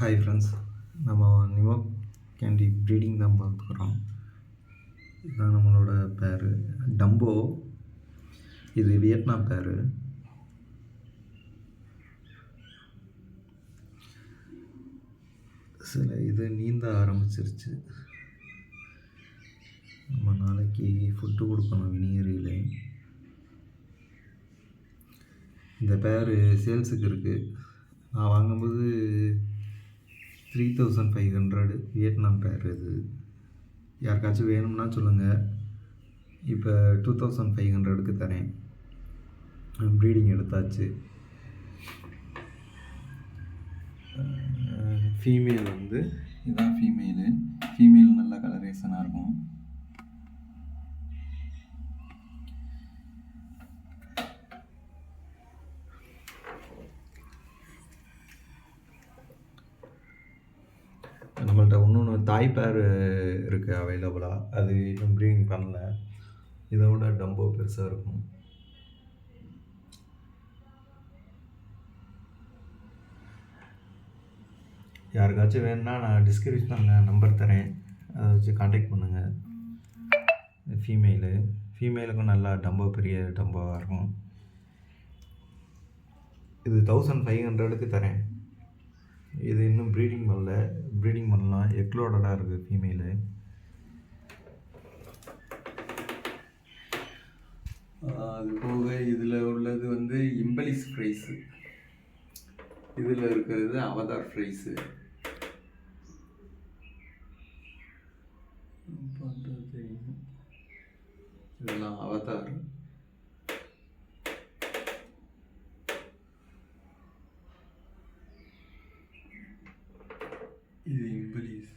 Hi friends, நம்ம நிமோ candy breeding தான் பார்த்துக்குறோம். இதுதான் நம்மளோட பேர் டம்போ. இது வியட்நாம் பேர். இது நீந்த ஆரம்பிச்சிருச்சு. நம்ம நாளைக்கு ஃபுட்டு கொடுக்கணும் வினிகரியில். இந்த பேர் சேல்ஸுக்கு இருக்குது. நான் வாங்கும்போது 3500 வியட்நாம் பேர். இது யாருக்காச்சும் வேணும்னா சொல்லுங்கள். இப்போ 2500க்கு தரேன். ப்ரீடிங் எடுத்தாச்சு. ஃபீமேல் இதுதான் ஃபீமேல் நல்ல கலரேஷனாக இருக்கும். நம்மள்ட்ட இன்னொன்று தாய் பேர் இருக்குது அவைலபிளாக. அது இன்னும் ப்ரீடிங் பண்ணல. இதை விட டம்போ பெருசாக இருக்கும். யாருக்காச்சும் வேணும்னா நான் டிஸ்கிரிப்ஷனில் நம்பர் தரேன், அதை வச்சு காண்டாக்ட் பண்ணுங்கள். ஃபீமேலுக்கும் நல்லா டம்போ, பெரிய டம்போவாக இருக்கும். இது 1500க்கு தரேன். இது இன்னும் ப்ரீடிங் பண்ணலாம். எக்லோடடாக இருக்குது ஃபீமேலு. அது போக இதில் உள்ளது இம்பலிஸ் ஃப்ரைஸு. இதில் இருக்கிறது அவதார் ஃப்ரைஸு. இதெல்லாம் அவதார். இது இம்பலிஸ்.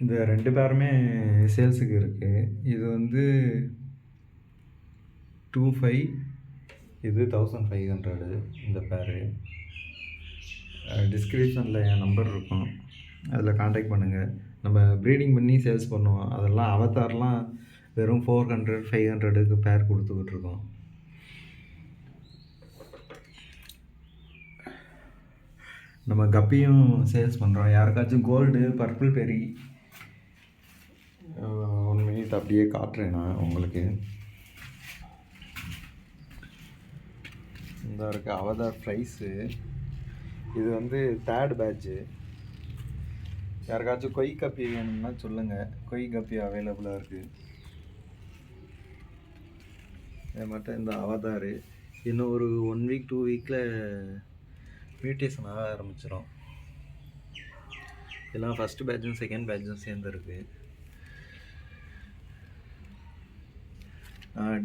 இந்த 2 பேருமே சேல்ஸுக்கு இருக்குது. இது 2500, இது 1500 இந்த பேரு. டிஸ்கிரிப்ஷனில் என் நம்பர் இருக்கும், அதில் காண்டாக்ட் பண்ணுங்கள். நம்ம ப்ரீடிங் பண்ணி சேல்ஸ் பண்ணுவோம். அதெல்லாம் அவதார்லாம் வெறும் 400, 500க்கு பேர் கொடுத்துக்கிட்ருக்கோம். நம்ம கப்பியும் சேல்ஸ் பண்ணுறோம். யாருக்காச்சும் கோல்டு, பர்பிள் பெரி 1 மினிட் அப்படியே காட்டுறேன் நான் உங்களுக்கு. இந்த இருக்க அவதார் ப்ரைஸு. இது 3rd பேட்ச்சு. யாருக்காச்சும் கொய் கப்பி வேணும்னா சொல்லுங்கள். கொய் கப்பி அவைலபிளாக இருக்குது. அது மட்டும் இந்த அவதார் இன்னும் ஒரு 1 வீக் 2 வீக்கில் மியூட்டேஷன் ஆக ஆரம்பிச்சிடும். இதெல்லாம் ஃபஸ்ட்டு பேட்சும் செகண்ட் பேட்சும் சேர்ந்துருக்கு.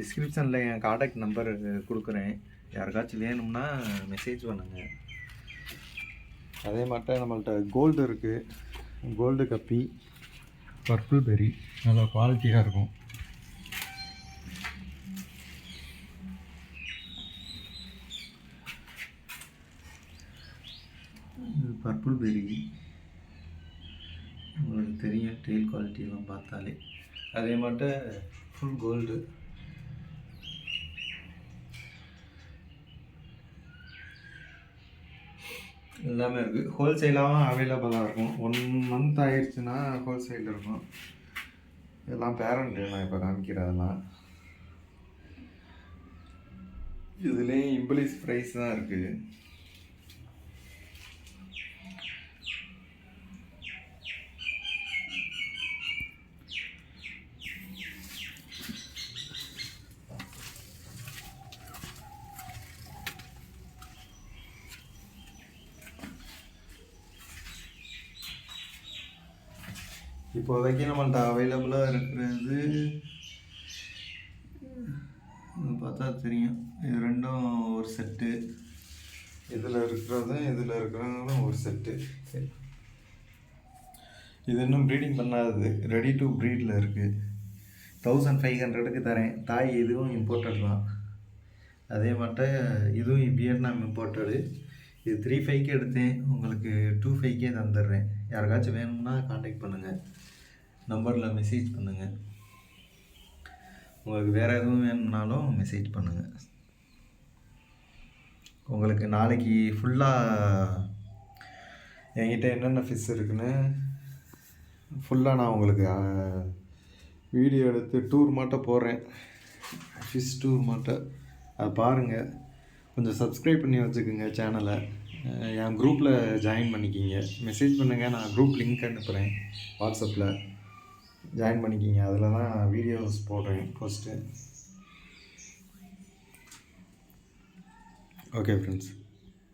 டிஸ்கிரிப்ஷனில் என் காண்டாக்ட் நம்பர் கொடுக்குறேன். யாருக்காச்சும் வேணும்னா மெசேஜ் பண்ணுங்கள். அதே மட்டும் நம்மள்ட்ட கோல்டு இருக்குது. கோல்டு கப்பி, பர்பிள் பெரி நல்லா குவாலிட்டியாக இருக்கும். இது பர்பிள் பெரி உங்களுக்கு தெரியும், டெயில் குவாலிட்டியெல்லாம் பார்த்தாலே. அதே மட்டும் ஃபுல் கோல்டு. எல்லாமே இருக்குது. ஹோல்சேலாகவும் அவைலபிளாக இருக்கும். 1 மந்த் ஆயிடுச்சுன்னா ஹோல்சேல் இருக்கும். இதெல்லாம் பேரண்ட்டு நான் இப்போ காமிக்கிறதெல்லாம். இதுலேயும் இம்பலிஸ் ப்ரைஸ் தான் இருக்குது. இப்போதைக்கு நம்மள்ட்ட அவைலபிளாக இருக்கிறது பார்த்தா தெரியும். இது 2ம் ஒரு செட்டு. இதில் இருக்கிறதும் ஒரு செட்டு. இது இன்னும் ப்ரீடிங் பண்ணாதது, ரெடி டு ப்ரீடில் இருக்குது. 1500க்கு தரேன். தாய் இதுவும் இம்போர்ட்டட் தான். அதே மட்டும் இதுவும் வியட்நாம் இம்போர்ட்டடு. இது 3500 எடுத்தேன், உங்களுக்கு 2500 தந்துடுறேன். யாருக்காச்சும் வேணும்னா காண்டாக்ட் பண்ணுங்கள். நம்பரில் மெசேஜ் பண்ணுங்கள். உங்களுக்கு வேறு எதுவும் வேணும்னாலும் மெசேஜ் பண்ணுங்கள். உங்களுக்கு நாளைக்கு ஃபுல்லாக என்கிட்ட என்னென்ன ஃபிஷ் இருக்குன்னு ஃபுல்லாக நான் உங்களுக்கு வீடியோ எடுத்து டூர் மட்டும் போடுறேன். ஃபிஷ் டூர் மட்டும் அதை பாருங்கள். கொஞ்சம் சப்ஸ்கிரைப் பண்ணி வச்சுக்கோங்க சேனலை. என் குரூப்பில் ஜாயின் பண்ணிக்கிங்க. மெசேஜ் பண்ணுங்கள், நான் குரூப் லிங்க் அனுப்புகிறேன் வாட்ஸ்அப்பில். ஜாயின் பண்ணிக்கிங்க. அதில் தான் வீடியோஸ் போடுறேன் ஃபஸ்ட்டு. Okay friends.